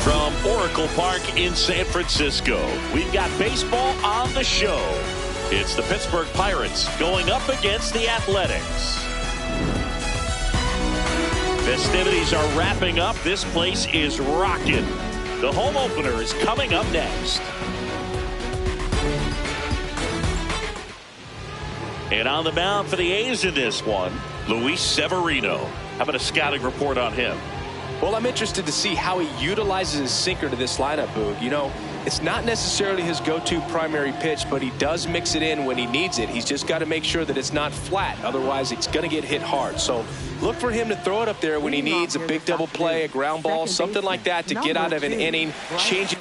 From Oracle Park in San Francisco, we've got baseball on the show. It's the Pittsburgh Pirates going up against the Athletics. Festivities are wrapping up. This place is rocking. The home opener is coming up next. And on the mound for the A's in this one, Luis Severino. How about a scouting report on him? Well, I'm interested to see how he utilizes his sinker to this lineup, Boog. You know, it's not necessarily his go-to primary pitch, but he does mix it in when he needs it. He's just got to make sure that it's not flat. Otherwise, it's going to get hit hard. So look for him to throw it up there when he needs a big double play, a ground ball, something like that to get out of an inning, change it.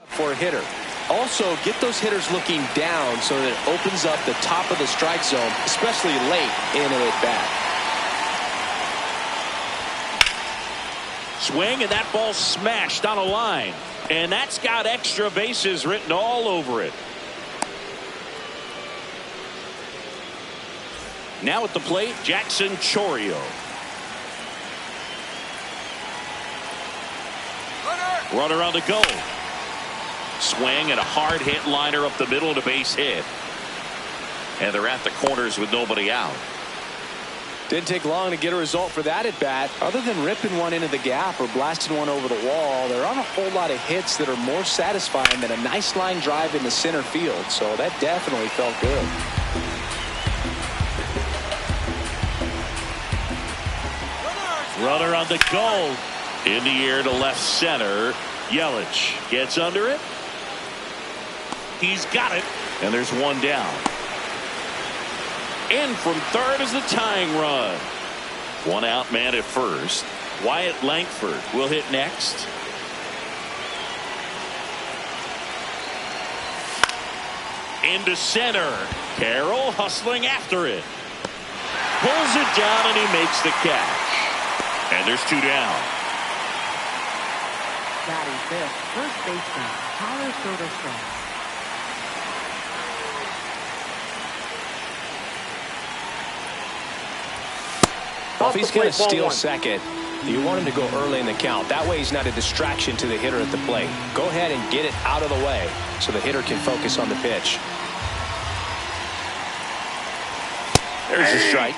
For a hitter. Also, get those hitters looking down so that it opens up the top of the strike zone, especially late in an at-bat. Swing, and that ball smashed on a line. And that's got extra bases written all over it. Now at the plate, Jackson Chourio. Runner on the go. Swing and a hard hit liner up the middle to base hit. And they're at the corners with nobody out. Didn't take long to get a result for that at bat. Other than ripping one into the gap or blasting one over the wall, there aren't a whole lot of hits that are more satisfying than a nice line drive in the center field. So that definitely felt good. Runner on the go. In the air to left center. Yelich gets under it. He's got it, and there's one down. In from third is the tying run. One out man at first. Wyatt Langford will hit next. Into center. Carroll hustling after it. Pulls it down, and he makes the catch. And there's two down. Batting fifth, first baseman Tyler Soderstrom. Well, if he's going to steal second, you want him to go early in the count. That way he's not a distraction to the hitter at the plate. Go ahead and get it out of the way so the hitter can focus on the pitch. There's a strike.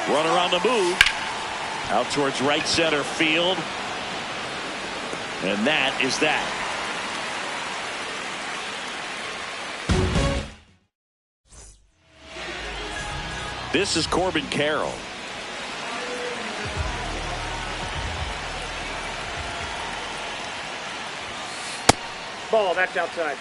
Runner on the move. Out towards right center field. And that is that. This is Corbin Carroll. Ball, that's outside.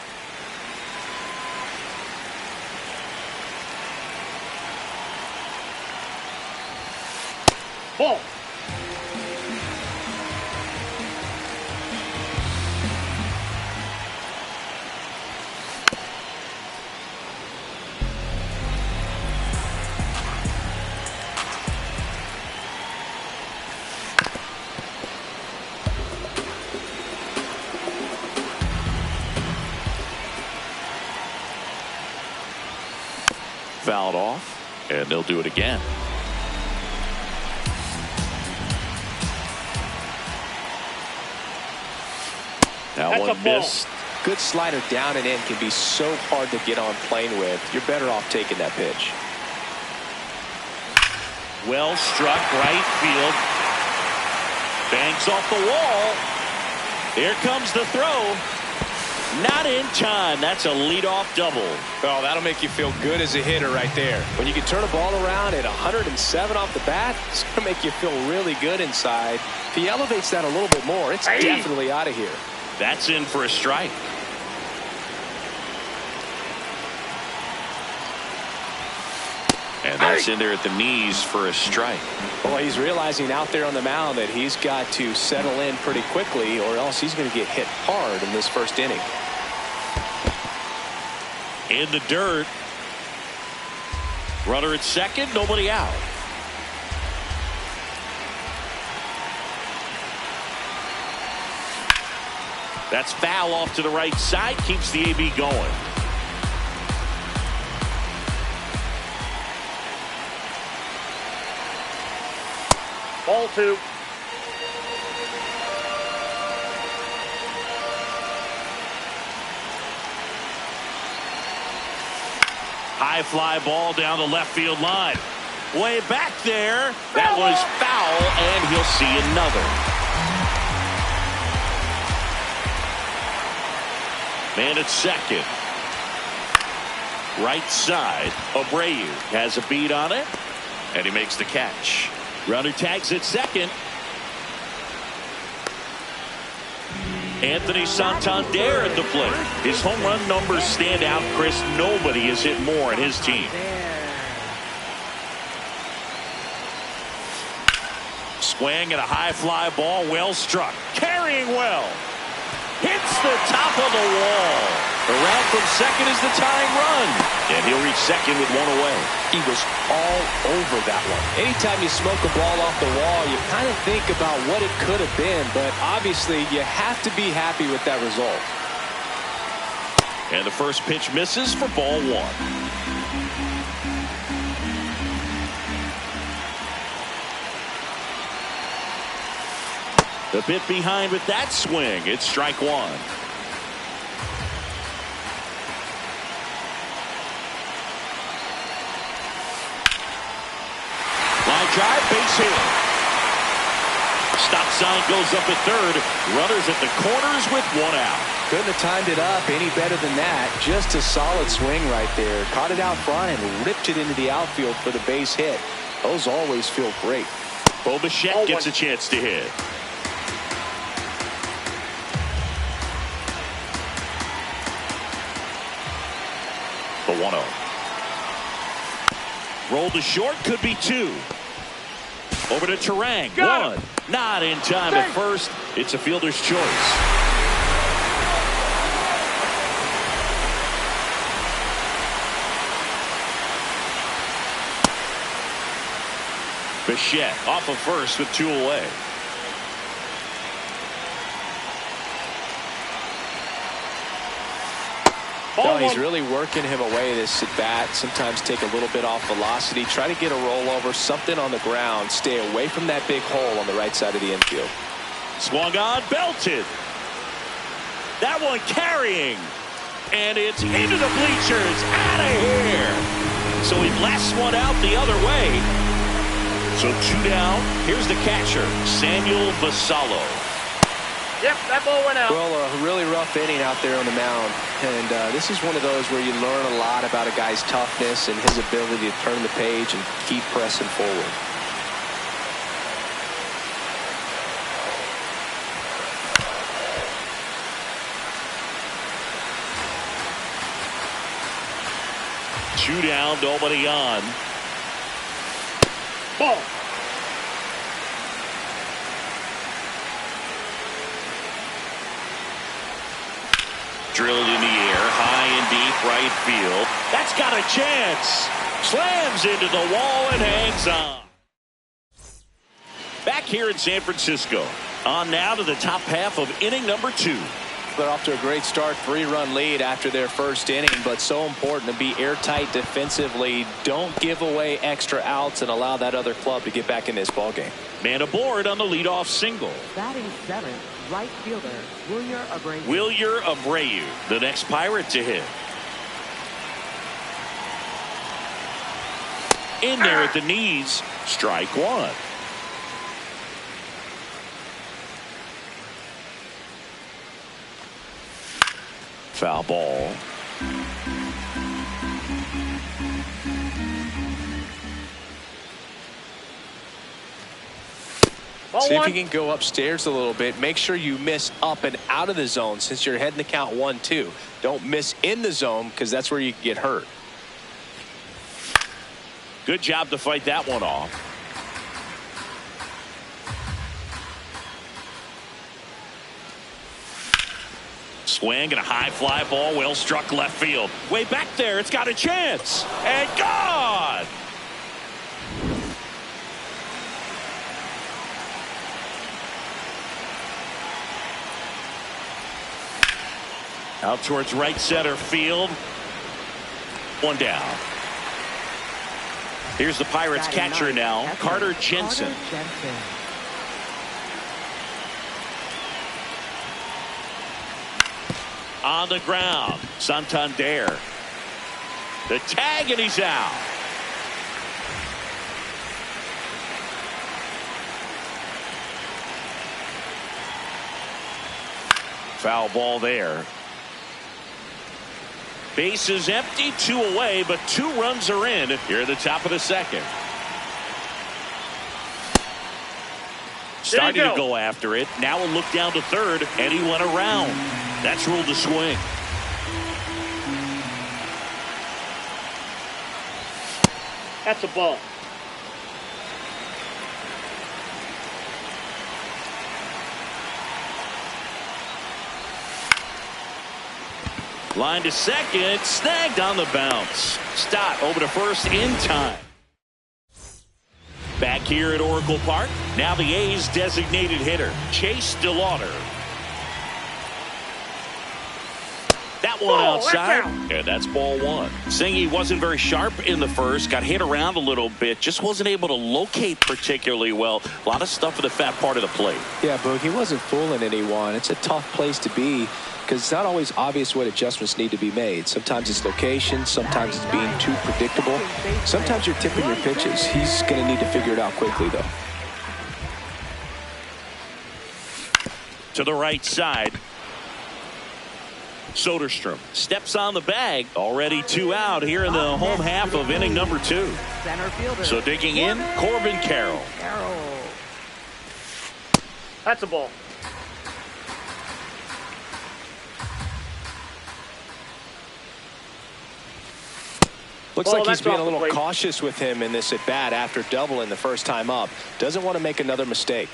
Ball. fouled off, and they'll do it again. That one missed. Good slider down and in can be so hard to get on plane with. You're better off taking that pitch. Well struck right field. Bangs off the wall. Here comes the throw. Not in time. That's a leadoff double. Oh, that'll make you feel good as a hitter right there. When you can turn a ball around at 107 off the bat, it's going to make you feel really good inside. If he elevates that a little bit more, it's definitely out of here. That's in for a strike. And that's in there at the knees for a strike. Well, he's realizing out there on the mound that he's got to settle in pretty quickly, or else he's going to get hit hard in this first inning. In the dirt. Runner at second, nobody out. That's foul off to the right side, keeps the AB going. Ball 2. High fly ball down the left field line. Way back there. That was foul, and he'll see another. Man at second. Right side. Abreu has a beat on it, and he makes the catch. Runner tags at second. Anthony Santander at the plate. His home run numbers stand out, Chris. Nobody has hit more in his team. Swing and a high fly ball, well struck. Carrying well. Hits the top of the wall. Around from second is the tying run. And he'll reach second with one away. He was all over that one. Anytime you smoke a ball off the wall, you kind of think about what it could have been, but obviously you have to be happy with that result. And the first pitch misses for ball 1. The bit behind with that swing. It's strike 1. Line drive, base hit. Stop sign goes up at third. Runners at the corners with 1 out. Couldn't have timed it up any better than that. Just a solid swing right there. Caught it out front and ripped it into the outfield for the base hit. Those always feel great. Bo Bichette gets a chance to hit. The 1-0. Rolled to short, could be 2. Over to Turang. 1. Not in time at first. It's a fielder's choice. Bichette off of first with 2 away. No, he's really working him away this at bat. Sometimes take a little bit off velocity. Try to get a rollover, something on the ground. Stay away from that big hole on the right side of the infield. Swung on, belted. That one carrying. And it's into the bleachers. Out of here. So he blasts one out the other way. So 2 down. Here's the catcher, Samuel Vassallo. Yep, that ball went out. Well, a really rough inning out there on the mound. And this is one of those where you learn a lot about a guy's toughness and his ability to turn the page and keep pressing forward. Two down, nobody on. Ball. Drilled in the air, high and deep right field. That's got a chance. Slams into the wall and hangs on. Back here in San Francisco. On now to the top half of inning number 2. they're off to a great start. 3-run lead after their first inning, but so important to be airtight defensively. Don't give away extra outs and allow that other club to get back in this ballgame. Man aboard on the leadoff single. Batting seventh, right fielder, Wilyer Abreu. Wilyer Abreu, the next Pirate to hit. In there at the knees, strike one. Foul ball. See if you can go upstairs a little bit. Make sure you miss up and out of the zone since you're heading to count 1-2. Don't miss in the zone because that's where you get hurt. Good job to fight that one off. Swing and a high fly ball, well struck left field. Way back there, it's got a chance. And gone! Out towards right center field. One down. Here's the Pirates catcher now, Carter Jensen. On the ground, Santander. The tag, and he's out. Foul ball there. Base is empty, 2 away, but 2 runs are in here at the top of the second. Starting to go after it. Now a look down to third, and he went around. That's ruled a swing. That's a ball. Line to second, snagged on the bounce. Stott over to first in time. Back here at Oracle Park, now the A's designated hitter, Chase DeLauder. That one outside, and that's ball one. Singy wasn't very sharp in the first, got hit around a little bit, just wasn't able to locate particularly well. A lot of stuff in the fat part of the plate. Yeah, Boog, he wasn't fooling anyone. It's a tough place to be because it's not always obvious what adjustments need to be made. Sometimes it's location, sometimes it's being too predictable. Sometimes you're tipping your pitches. He's going to need to figure it out quickly, though. To the right side. Soderstrom steps on the bag. Already 2 out here in the home half of inning number 2. So digging in, Corbin Carroll. That's a ball. Looks like he's being a little cautious with him in this at bat after doubling the first time up. Doesn't want to make another mistake.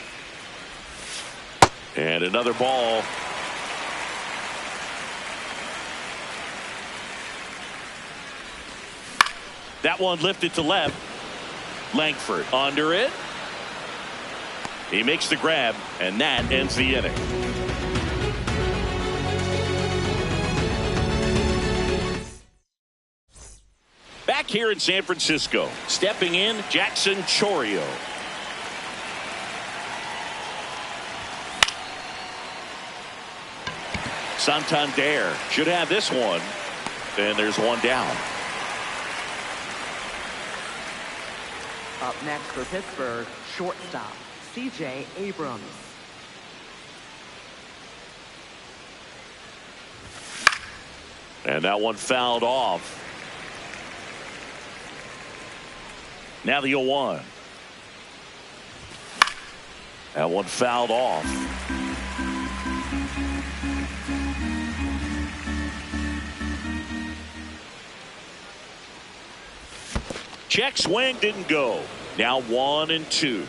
And another ball. That one lifted to left. Langford under it. He makes the grab, and that ends the inning. Back here in San Francisco, stepping in, Jackson Chourio. Santander should have this one, and there's one down. Up next for Pittsburgh, shortstop, C.J. Abrams. And that one fouled off. Now the 0-1. That one fouled off. Check swing didn't go. Now 1-2.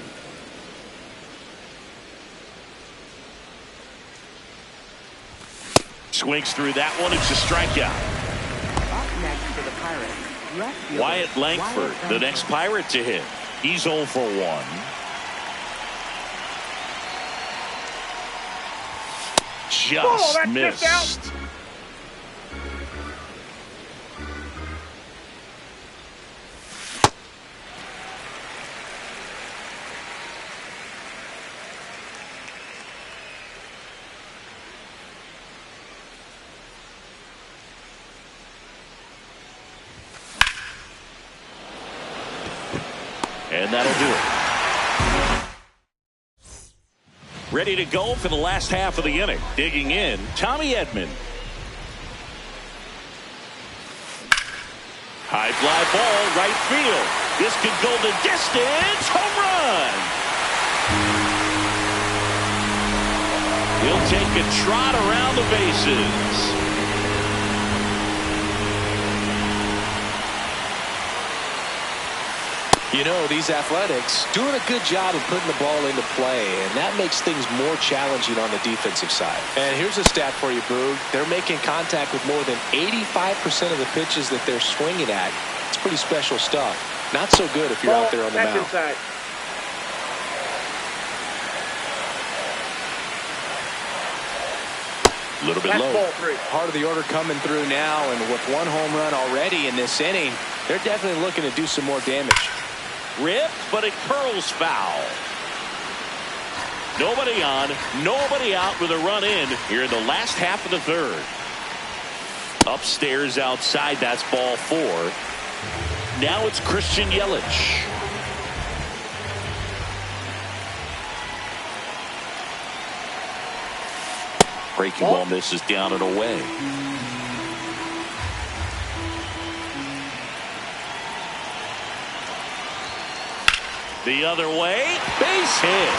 Swings through that one. It's a strikeout. Up next for the Pirates, left fielder, Wyatt Langford, the next Pirate to hit. He's 0 for 1. Just missed. Just out. And that'll do it. Ready to go for the last half of the inning. Digging in, Tommy Edman. High fly ball, right field. This could go the distance. Home run. He'll take a trot around the bases. You know, these Athletics doing a good job of putting the ball into play, and that makes things more challenging on the defensive side. And here's a stat for you, Boog. They're making contact with more than 85% of the pitches that they're swinging at. It's pretty special stuff. Not so good if you're out there on the mound. Inside. A little bit That's low. ball 3. Part of the order coming through now, and with one home run already in this inning, they're definitely looking to do some more damage. Rip, but it curls foul. Nobody on, nobody out with a run in here in the last half of the third. Upstairs outside, that's ball 4. Now it's Christian Yelich. Breaking ball misses down and away. The other way, base hit.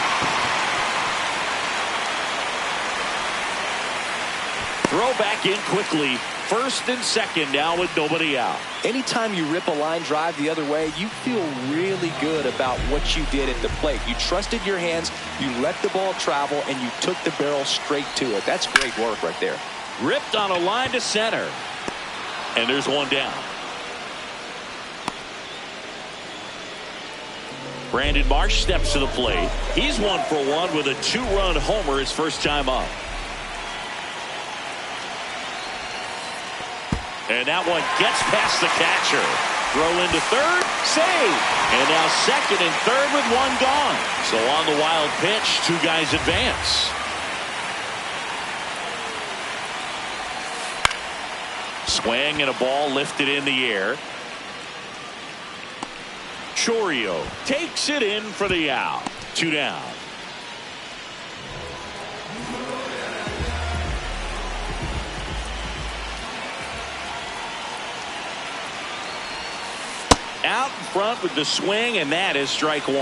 Throw back in quickly. First and second now with nobody out. Anytime you rip a line drive the other way, you feel really good about what you did at the plate. You trusted your hands, you let the ball travel, and you took the barrel straight to it. That's great work right there. Ripped on a line to center. And there's one down. Brandon Marsh steps to the plate. He's 1 for 1 with a 2-run homer his first time up. And that one gets past the catcher. Throw into third, save. And now second and third with one gone. So on the wild pitch, 2 guys advance. Swing and a ball lifted in the air. Chourio takes it in for the out. 2 down. Out in front with the swing, and that is strike 1.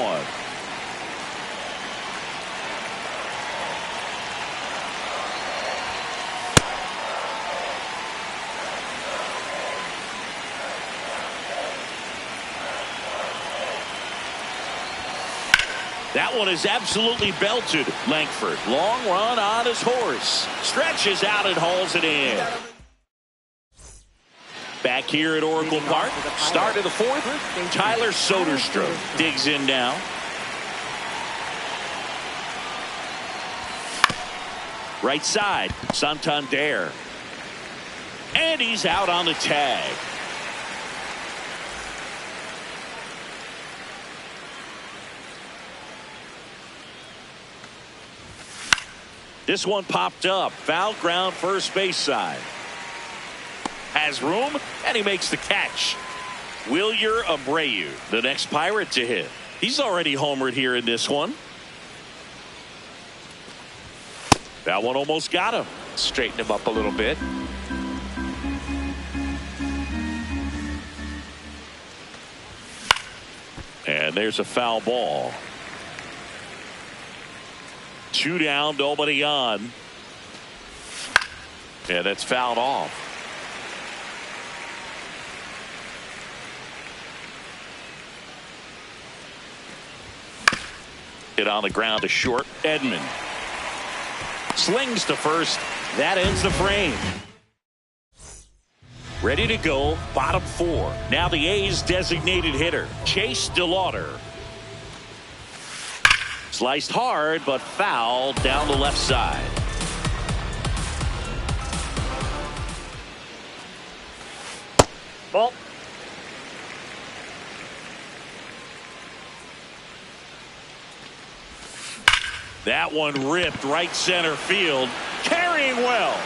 That one is absolutely belted. Langford, long run on his horse. Stretches out and hauls it in. Back here at Oracle Park, start of the 4th. Tyler Soderstrom digs in now. Right side, Santander. And he's out on the tag. This one popped up. Foul ground first base side. Has room, and he makes the catch. Wilyer Abreu, the next Pirate to hit. He's already homered here in this one. That one almost got him. Straighten him up a little bit. And there's a foul ball. 2 down, nobody on. Yeah, that's fouled off. Hit on the ground to short. Edman slings to first. That ends the frame. Ready to go. Bottom 4. Now the A's designated hitter, Chase DeLauder. Sliced hard, but fouled down the left side. Ball. That one ripped right center field. Carrying well.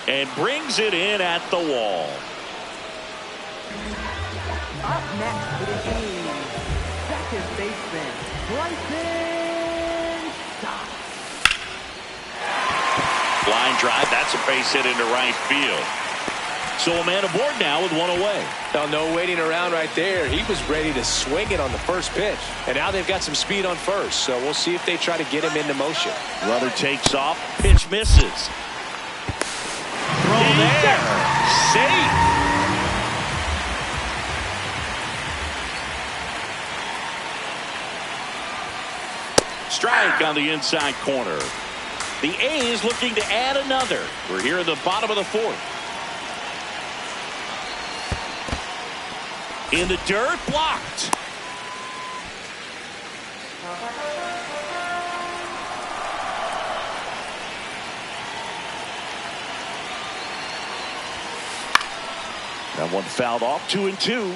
And brings it in at the wall. Up next for the A's, second baseman, Bryson Stott. Line drive. That's a base hit into right field. So a man aboard now with one away. Now, no waiting around right there. He was ready to swing it on the first pitch. And now they've got some speed on first. So we'll see if they try to get him into motion. Runner takes off. Pitch misses. Throw there. Safe. Strike on the inside corner. The A's looking to add another. We're here at the bottom of the fourth. In the dirt, blocked. That one fouled off. 2-2.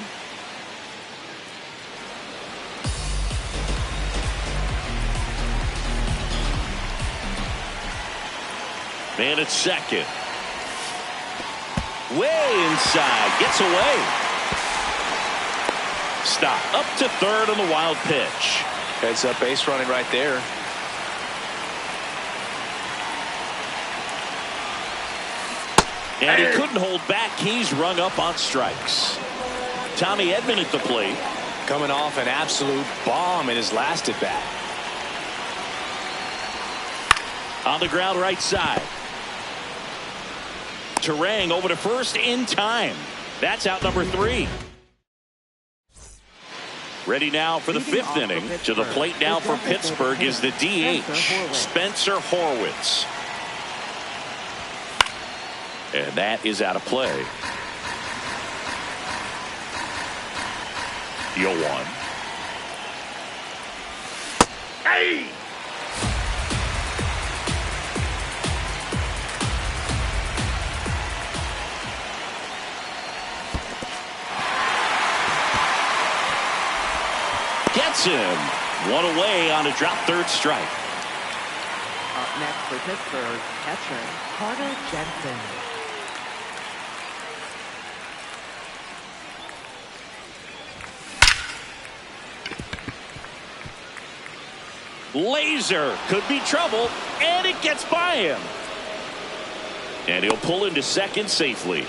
Man at second. Way inside. Gets away. Stop. Up to third on the wild pitch. Heads up base running right there. And he couldn't hold back. He's rung up on strikes. Tommy Edman at the plate. Coming off an absolute bomb in his last at bat. On the ground right side. Turang over to first in time. That's out number 3. Ready now for the 5th inning. To the plate now for Pittsburgh is the DH, Spencer Horwitz. And that is out of play. 0-1. Hey! Gets him. One away on a drop third strike. Up next for Pittsburgh, catcher Carter Jensen. Laser could be trouble, and it gets by him. And he'll pull into second safely.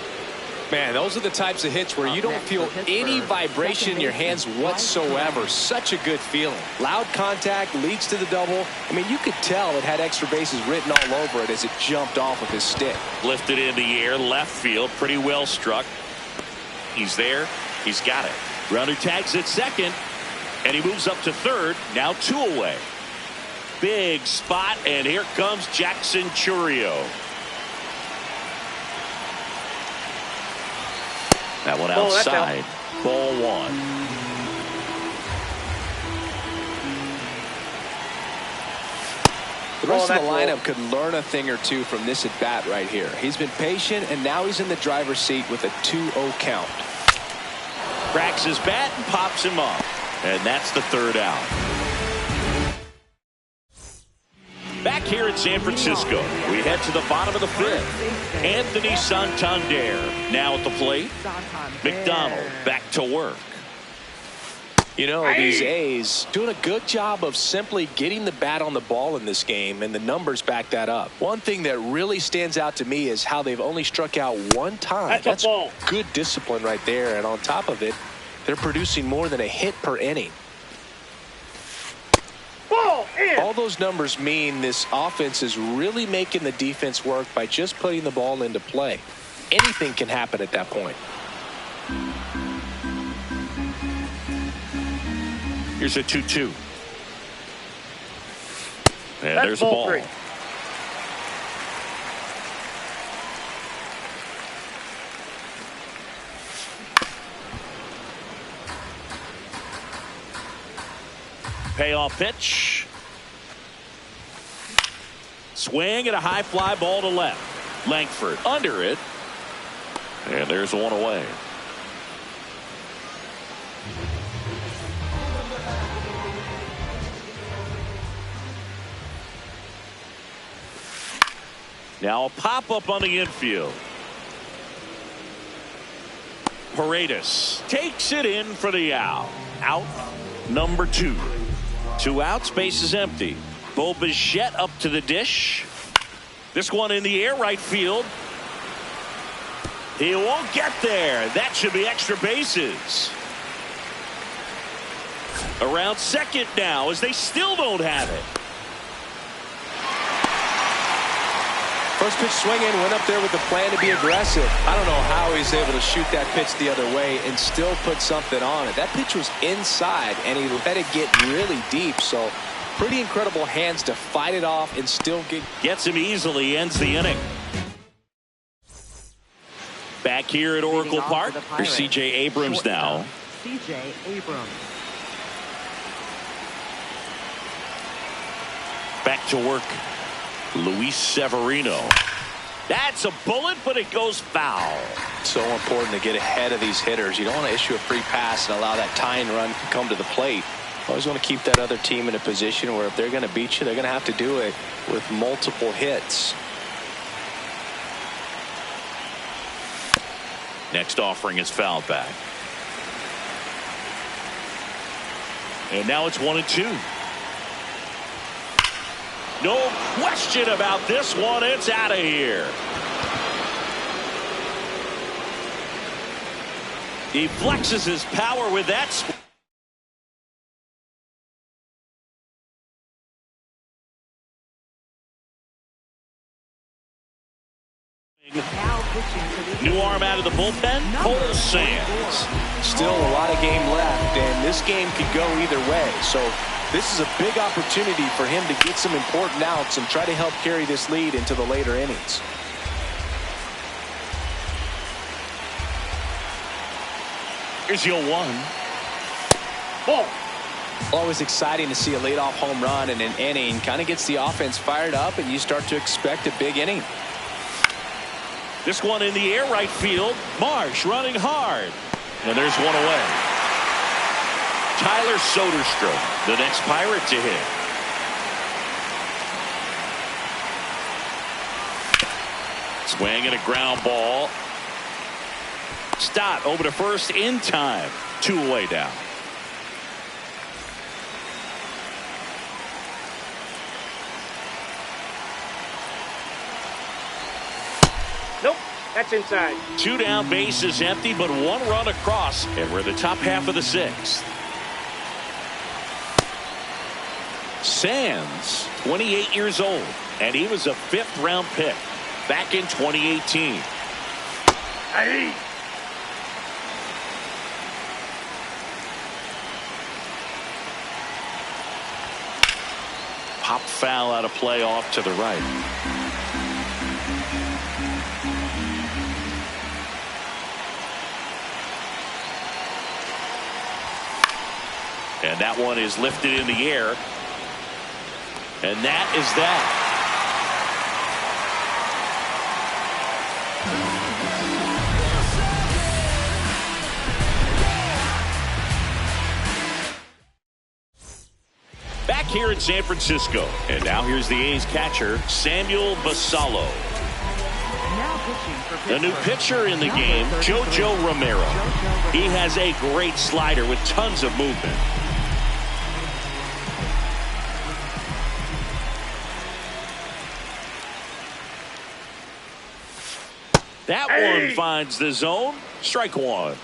Man, those are the types of hits where you don't feel any vibration in your hands whatsoever. Such a good feeling. Loud contact leads to the double. I mean, you could tell it had extra bases written all over it as it jumped off of his stick. Lifted in the air, left field, pretty well struck. He's there. He's got it. Runner tags at second, and he moves up to third. Now 2 away. Big spot, and here comes Jackson Chourio. That one outside. Ball 1. The rest of the lineup could learn a thing or two from this at bat right here. He's been patient, and now he's in the driver's seat with a 2-0 count. Cracks his bat and pops him up. And that's the third out. Back here at San Francisco, we head to the bottom of the 5th. Anthony Santander now at the plate. McDonald back to work. You know, these A's doing a good job of simply getting the bat on the ball in this game, and the numbers back that up. One thing that really stands out to me is how they've only struck out 1 time. That's a ball. Good discipline right there, and on top of it, they're producing more than a hit per inning. All those numbers mean this offense is really making the defense work by just putting the ball into play. Anything can happen at that point. Here's a 2-2. And there's a ball. 3. Payoff pitch. Swing and a high fly ball to left. Langford under it. And there's one away. Now a pop-up on the infield. Paredes takes it in for the out. Out number 2. 2 outs, base is empty. Bo Bichette up to the dish. This one in the air, right field. He won't get there. That should be extra bases. Around second now as they still don't have it. First pitch swinging, went up there with the plan to be aggressive. I don't know how he's able to shoot that pitch the other way and still put something on it. That pitch was inside, and he let it get really deep. So pretty incredible hands to fight it off and still gets him easily, ends the inning. Back here at Oracle Park, here's C.J. Abrams now. C.J. Abrams. Back to work, Luis Severino. That's a bullet, but it goes foul. So important to get ahead of these hitters. You don't want to issue a free pass and allow that tying run to come to the plate. You always want to keep that other team in a position where if they're going to beat you, they're going to have to do it with multiple hits. Next offering is fouled back. And now it's 1-2. No question about this one. It's out of here. He flexes his power with that. New arm out of the bullpen, Cole Sands. Still a lot of game left, and this game could go either way. So this is a big opportunity for him to get some important outs and try to help carry this lead into the later innings. Here's your 1. Ball. Always exciting to see a leadoff home run in an inning. Kind of gets the offense fired up, and you start to expect a big inning. This one in the air, right field. Marsh running hard. And there's one away. Tyler Soderstrom, the next Pirate to hit. Swing and a ground ball. Stott over to first in time. 2 away down. Nope. That's inside. 2 down, base is empty, but 1 run across. And we're in the top half of the 6th. Sands, 28 years old, and he was a 5th-round pick back in 2018. Hey. Pop foul out of play off to the right. And that one is lifted in the air. And that is that. Back here in San Francisco. And now here's the A's catcher, Samuel Basallo. The new pitcher in the game, JoJo Romero. He has a great slider with tons of movement. That one finds the zone. Strike 1.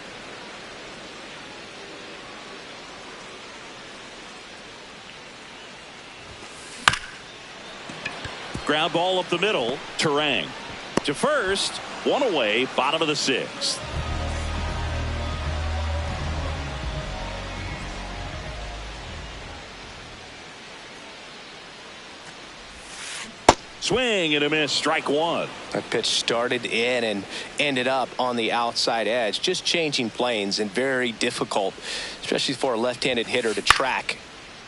Ground ball up the middle. Turang to first. 1 away. Bottom of the 6th. Swing and a miss. Strike 1. That pitch started in and ended up on the outside edge. Just changing planes and very difficult, especially for a left-handed hitter to track.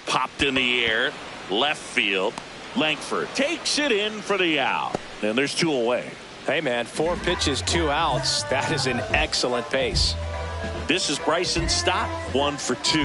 Popped in the air. Left field. Langford takes it in for the out. And there's 2 away. Hey, man, 4 pitches, 2 outs. That is an excellent pace. This is Bryson Stott, 1 for 2.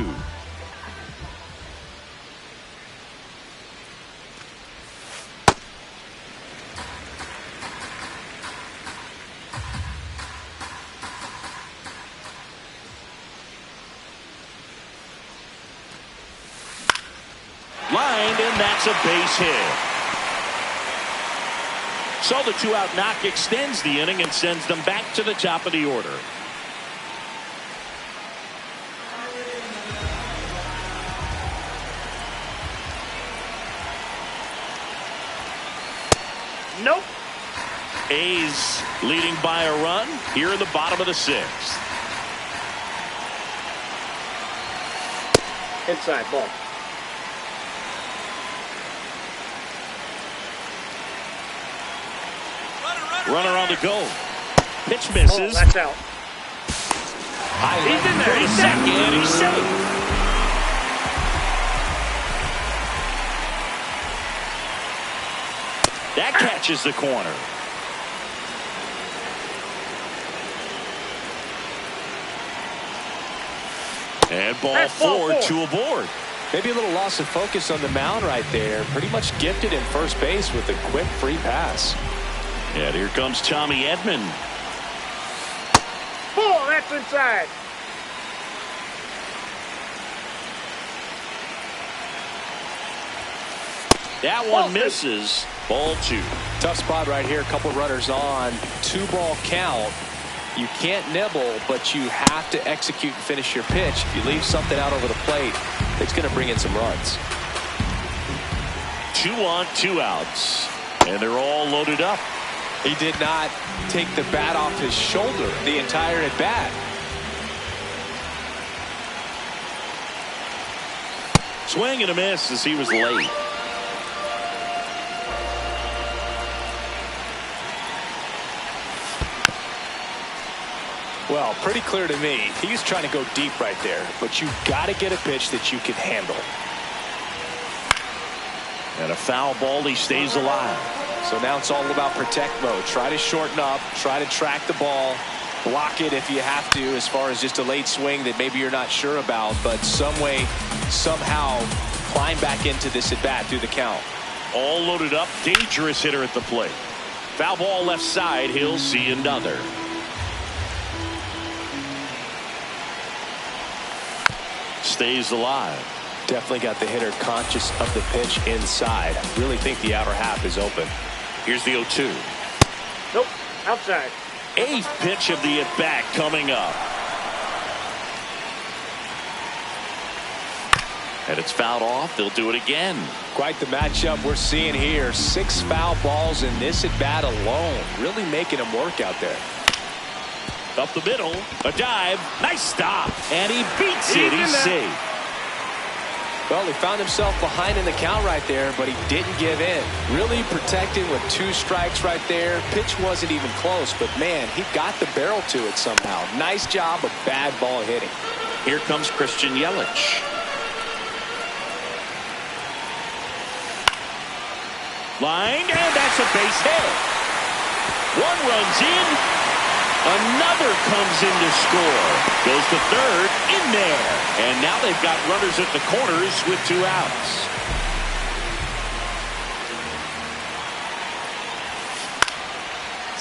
Lined, and that's a base hit. So the 2-out knock extends the inning and sends them back to the top of the order. Nope. A's leading by a run here in the bottom of the 6th. Inside ball. Runner on the go. Pitch misses. That's out. He's in there. He's second, and he's safe. That catches the corner. And ball 4, 2 aboard. Maybe a little loss of focus on the mound right there. Pretty much gifted in first base with a quick free pass. And here comes Tommy Edman. Ball, that's inside. That one misses. Ball 2. Tough spot right here. A couple runners on. 2-ball count. You can't nibble, but you have to execute and finish your pitch. If you leave something out over the plate, it's going to bring in some runs. 2 on, 2 outs. And they're all loaded up. He did not take the bat off his shoulder the entire at bat. Swing and a miss as he was late. Well, pretty clear to me. He's trying to go deep right there, but you've got to get a pitch that you can handle. And a foul ball, he stays alive. So now it's all about protect mode. Try to shorten up, try to track the ball, block it if you have to, as far as just a late swing that maybe you're not sure about, but some way, somehow climb back into this at bat through the count. All loaded up, dangerous hitter at the plate. Foul ball left side, he'll see another. Stays alive. Definitely got the hitter conscious of the pitch inside. Really think the outer half is open. Here's the 0-2. Nope. Outside. 8th pitch of the at-bat coming up. And it's fouled off. They'll do it again. Quite the matchup we're seeing here. 6 foul balls in this at-bat alone. Really making them work out there. Up the middle. A dive. Nice stop. And he beats it. He's safe. Well, he found himself behind in the count right there, but he didn't give in. Really protecting with 2 strikes right there. Pitch wasn't even close, but man, he got the barrel to it somehow. Nice job of bad ball hitting. Here comes Christian Yelich. Lined, and that's a base hit. 1 runs in. Another comes in to score. Goes to third, in there. And now they've got runners at the corners with 2 outs.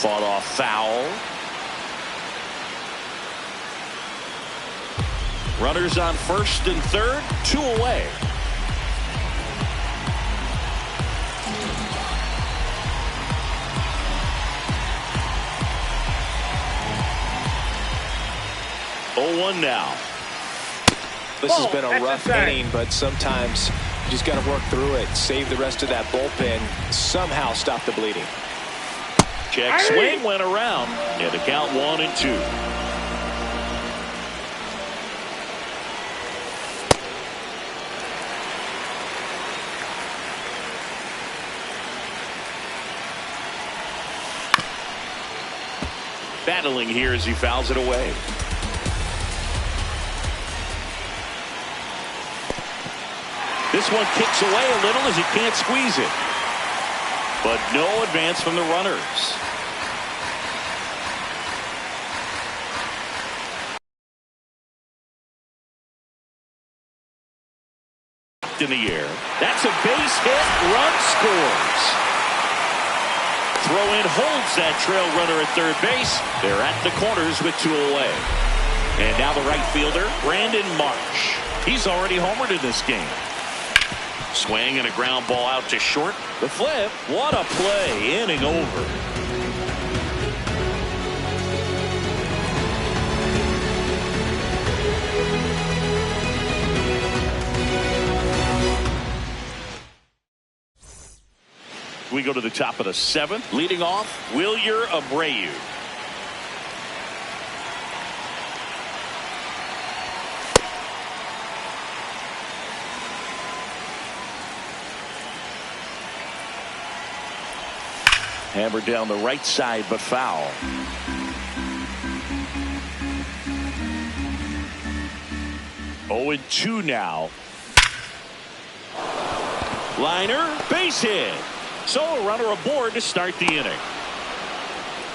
Fought off foul. Runners on first and third, 2 away. Oh, 1 now. This has been a rough inning, but sometimes you just got to work through it. Save the rest of that bullpen. Somehow stop the bleeding. Check swing went around. Yeah, the count 1 and 2. Battling here as he fouls it away. This one kicks away a little as he can't squeeze it. But no advance from the runners. knocked in the air. That's a base hit. Run scores. Throw in holds that trail runner at third base. They're at the corners with 2 away. And now the right fielder, Brandon Marsh. He's already homered in this game. Swing and a ground ball out to short. The flip. What a play. Inning over. We go to the top of the 7th. Leading off, Wilyer Abreu. Hammered down the right side, but foul. Oh, and 2 now. Liner, base hit. So a runner aboard to start the inning.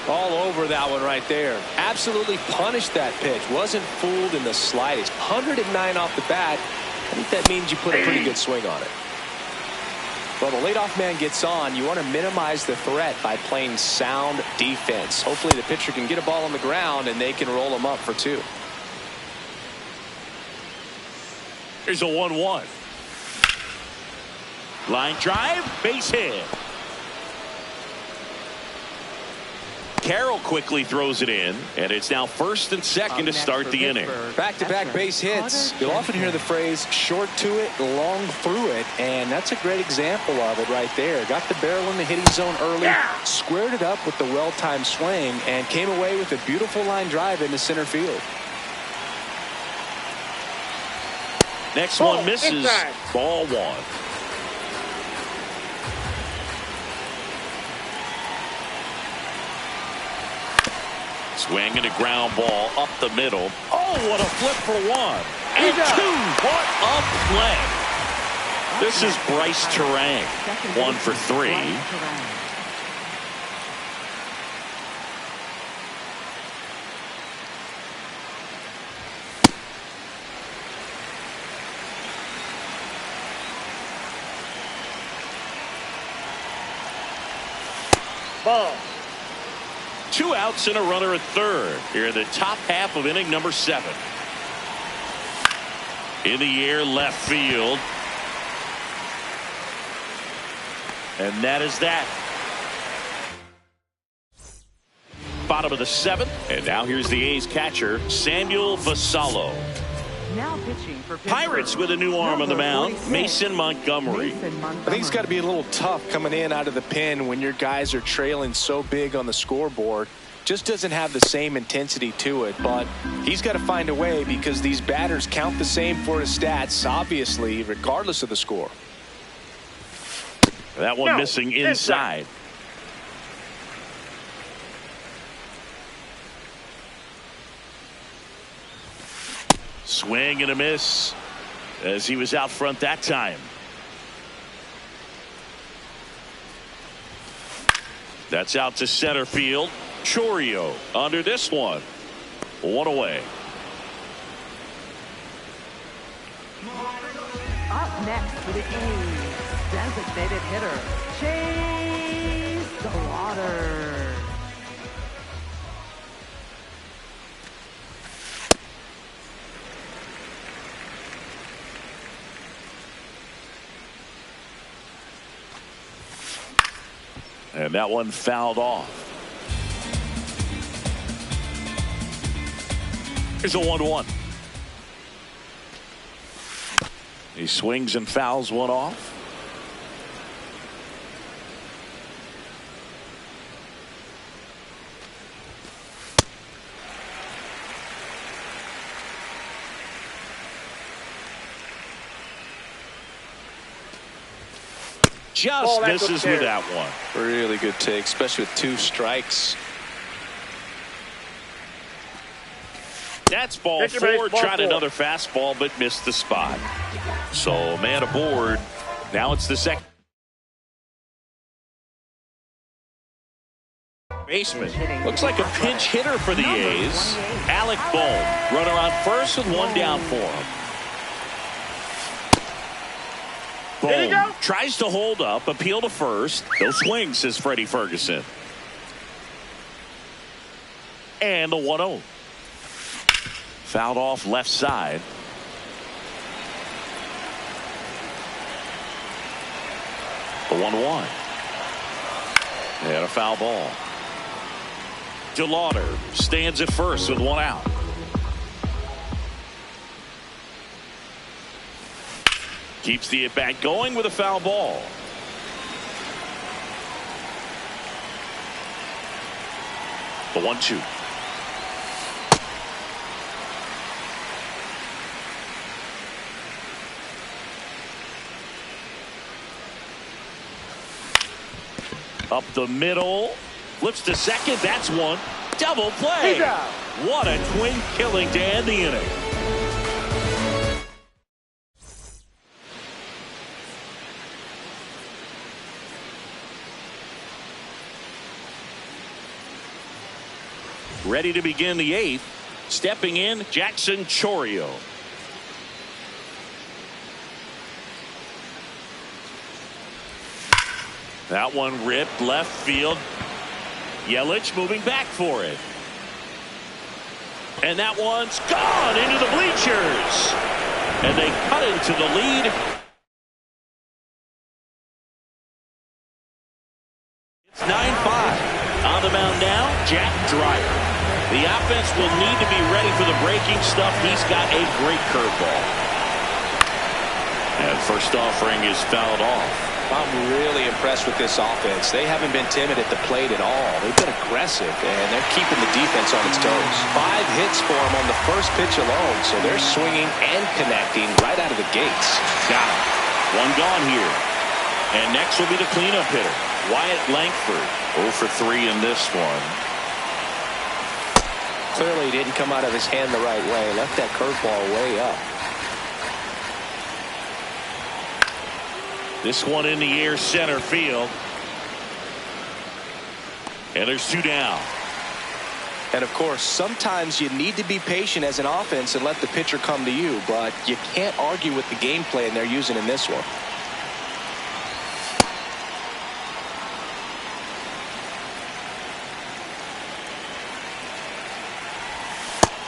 All over that one right there. Absolutely punished that pitch. Wasn't fooled in the slightest. 109 off the bat. I think that means you put a pretty good swing on it. Well, the leadoff man gets on. You want to minimize the threat by playing sound defense. Hopefully the pitcher can get a ball on the ground and they can roll him up for 2. Here's a 1-1. Line drive, base hit. Carroll quickly throws it in, and it's now first and second to start the inning. Back-to-back base hits. You'll often hear the phrase short to it, long through it, and that's a great example of it right there. Got the barrel in the hitting zone early, squared it up with the well-timed swing, and came away with a beautiful line drive into center field. Next one misses. Inside. Ball 1. Swing and a ground ball up the middle. Oh, what a flip for 1. And 2. What a play. This is Bryce Turang. 1 for 3. Ball. 2 outs and a runner at third. Here in the top half of inning number 7. In the air, left field. And that is that. Bottom of the 7th. And now here's the A's catcher, Samuel Vassallo. Now pitching for Pirates with a new arm on the mound, Mason Montgomery. I think it's got to be a little tough coming in out of the pen when your guys are trailing so big on the scoreboard. Just doesn't have the same intensity to it, but he's got to find a way because these batters count the same for his stats, obviously, regardless of the score. That one missing inside. Swing and a miss as he was out front that time. That's out to center field. Chourio under this one. 1 away. Up next for the A's, designated hitter, Chase Slaughter. And that one fouled off. Here's a 1-1. He swings and fouls one off. Just misses with that one. Really good take, especially with 2 strikes. That's ball 4. Tried another fastball, but missed the spot. So man aboard. Now it's the second baseman. Looks like a pinch hitter for the A's. Alec Bohm. Runner on first with 1 down for him. Did he Boom. go? Tries to hold up, appeal to first. No swing, says Freddie Ferguson. And the 1-0. Fouled off left side. The 1-1. And a foul ball. DeLauder stands at first with one out. Keeps the at-bat going with a foul ball. The 1-2. Up the middle. Flips to second. That's one. Double play. He's out. What a twin killing to end the inning. Ready to begin the 8th. Stepping in, Jackson Chourio. That one ripped left field. Yelich moving back for it. And that one's gone into the bleachers. And they cut into the lead. It's 9-5. On the mound now, Jack Dreyer. The offense will need to be ready for the breaking stuff. He's got a great curveball. And first offering is fouled off. I'm really impressed with this offense. They haven't been timid at the plate at all. They've been aggressive, and they're keeping the defense on its toes. 5 hits for them on the first pitch alone, so they're swinging and connecting right out of the gates. Got it. One gone here. And next will be the cleanup hitter, Wyatt Langford. 0 for 3 in this one. Clearly didn't come out of his hand the right way. Left that curveball way up. This one in the air, center field. And there's 2 down. And of course, sometimes you need to be patient as an offense and let the pitcher come to you, but you can't argue with the game plan they're using in this one.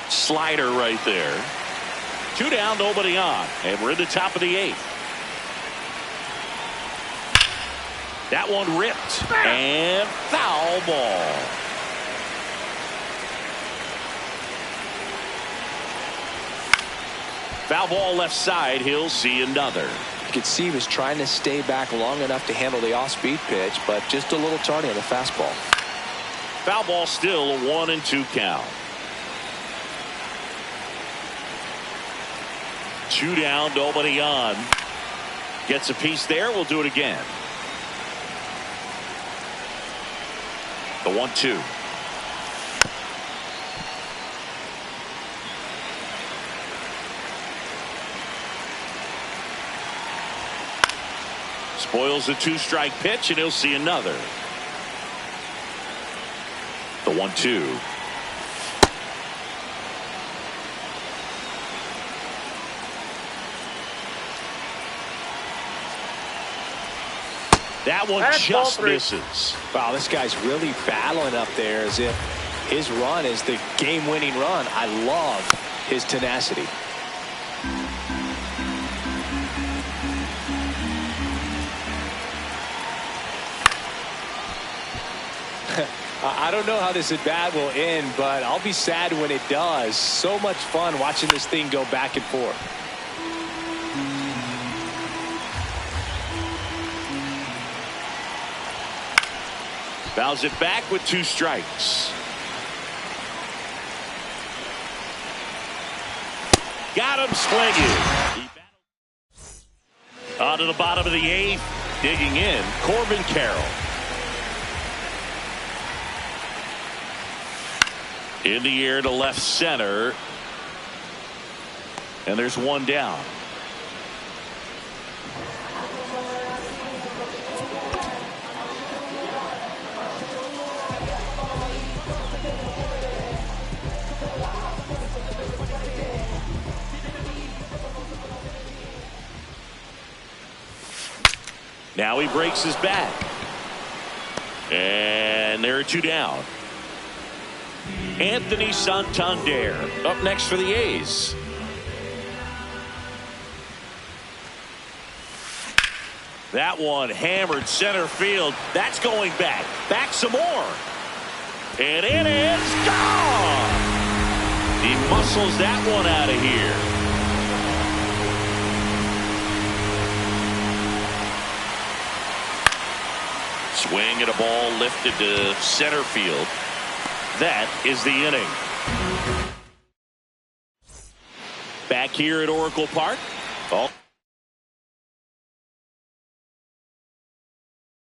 Slider right there. 2 down, nobody on. And we're in the top of the 8th. That one ripped. And foul ball. Foul ball left side. He'll see another. You could see he was trying to stay back long enough to handle the off-speed pitch, but just a little tardy on the fastball. Foul ball still a 1-2 count. 2 down, nobody on. Gets a piece there. We'll do it again. The 1-2. Spoils the 2-strike pitch, and he'll see another. The 1-2. That one That's ball just 3. misses. Wow, this guy's really battling up there as if his run is the game-winning run. I love his tenacity. I don't know how this at-bat will end, but I'll be sad when it does. So much fun watching this thing go back and forth. Fouls it back with 2 strikes. Got him swinging. On to the bottom of the 8th. Digging in, Corbin Carroll. In the air to left center. And there's 1 down. Now he breaks his back. And there are 2 down. Anthony Santander up next for the A's. That one hammered center field. That's going back. Back some more. And it is gone. He muscles that one out of here. Swing at a ball lifted to center field. That is the inning. Back here at Oracle Park. Oh.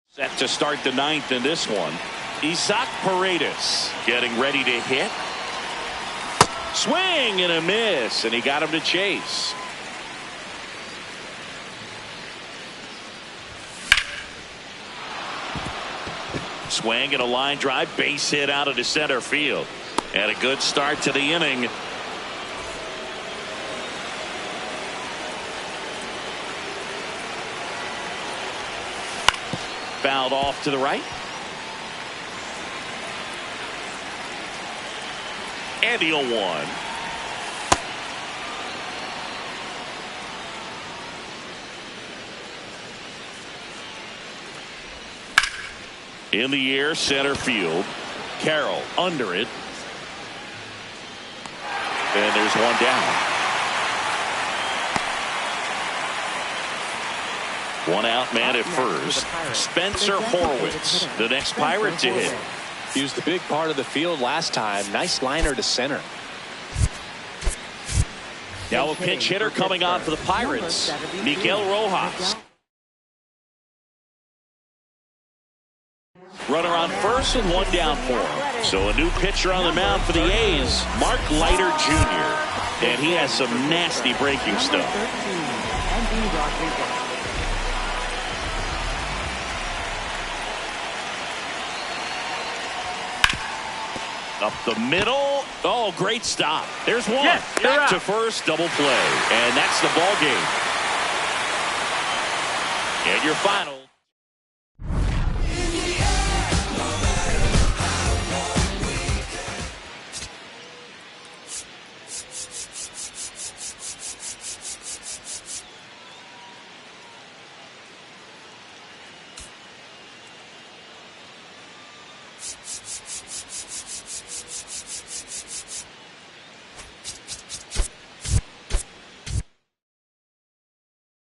Set to start the 9th in this one. Isaac Paredes getting ready to hit. Swing and a miss, and he got him to chase. Swing and a line drive, base hit out of the center field. And a good start to the inning. Fouled off to the right. And the 0-1. In the air, center field. Carroll under it. And there's one down. One out man at first. Spencer Horwitz, the next Pirate to hit. He was the big part of the field last time. Nice liner to center. Now a pinch hitter coming on for the Pirates, Miguel Rojas. Runner on first and one down for him. So a new pitcher on the mound for the A's, Mark Leiter Jr. And he has some nasty breaking stuff. Up the middle. Oh, great stop. There's one. Yes, back to first, double play. And that's the ball game. And your final.